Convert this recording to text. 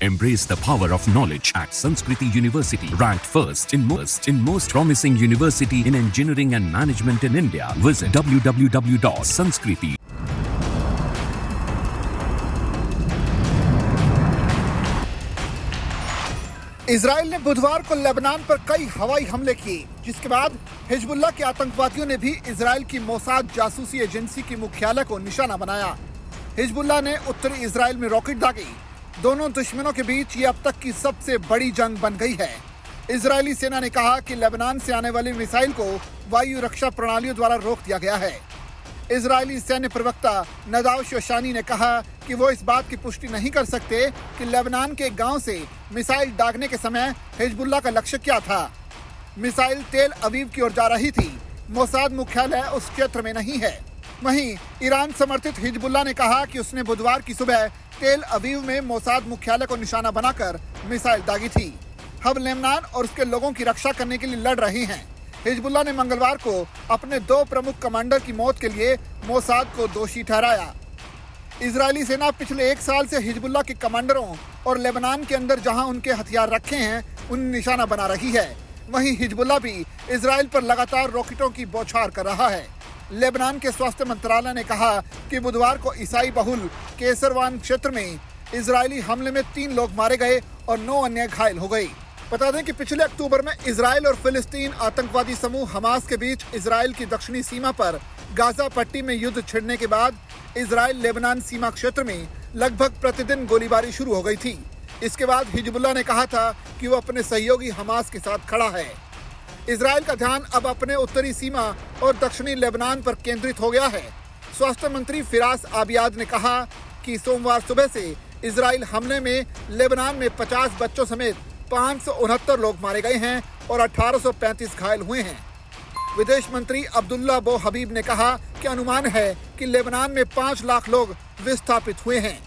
Embrace the power of knowledge at Sanskriti University, ranked first in most promising university in engineering and management in India. Visit www.sanskriti. Israel ने बुधवार को Lebanon पर कई हवाई हमले किए, जिसके बाद हिजबुल्लाह के आतंकवादियों ने भी इजराइल की मोसाद जासूसी एजेंसी की मुख्यालय को निशाना बनाया। हिजबुल्लाह ने उत्तरी इजराइल में रॉकेट दागे। दोनों दुश्मनों के बीच ये अब तक की सबसे बड़ी जंग बन गई है। इजरायली सेना ने कहा कि लेबनान से आने वाली मिसाइल को वायु रक्षा प्रणालियों द्वारा रोक दिया गया है। इजरायली सैन्य प्रवक्ता नदाव शोशानी ने कहा कि वो इस बात की पुष्टि नहीं कर सकते कि लेबनान के गांव से मिसाइल दागने के समय हिजबुल्लाह का लक्ष्य क्या था। मिसाइल तेल अवीव की ओर जा रही थी। मोसाद मुख्यालय उस क्षेत्र में नहीं है। वहीं ईरान समर्थित हिजबुल्लाह ने कहा कि उसने बुधवार की सुबह तेल अवीव में मोसाद मुख्यालय को निशाना बनाकर मिसाइल दागी थी। हम लेबनान और उसके लोगों की रक्षा करने के लिए लड़ रहे हैं। हिजबुल्लाह ने मंगलवार को अपने 2 प्रमुख कमांडर की मौत के लिए मोसाद को दोषी ठहराया। इजरायली सेना पिछले 1 साल से हिजबुल्लाह के कमांडरों और लेबनान के अंदर जहां उनके हथियार रखे हैं उन्हें निशाना बना रही है। वहीं हिजबुल्लाह भी इजराइल पर लगातार रॉकेटों की बौछार कर रहा है। लेबनान के स्वास्थ्य मंत्रालय ने कहा कि बुधवार को ईसाई बहुल केसरवान क्षेत्र में इजरायली हमले में 3 लोग मारे गए और 9 अन्य घायल हो गए। बता दें कि पिछले अक्टूबर में इजराइल और फिलिस्तीन आतंकवादी समूह हमास के बीच इजराइल की दक्षिणी सीमा पर गाजा पट्टी में युद्ध छिड़ने के बाद इजराइल लेबनान सीमा क्षेत्र में लगभग प्रतिदिन गोलीबारी शुरू हो गई थी। इसके बाद हिजबुल्लाह ने कहा था कि वो अपने सहयोगी हमास के साथ खड़ा है। इजराइल का ध्यान अब अपने उत्तरी सीमा और दक्षिणी लेबनान पर केंद्रित हो गया है। स्वास्थ्य मंत्री फिरास आबियाद ने कहा कि सोमवार सुबह से इजराइल हमले में लेबनान में 50 बच्चों समेत 569 लोग मारे गए हैं और 1835 घायल हुए हैं। विदेश मंत्री अब्दुल्ला बो हबीब ने कहा कि अनुमान है कि लेबनान में 5 लाख लोग विस्थापित हुए हैं।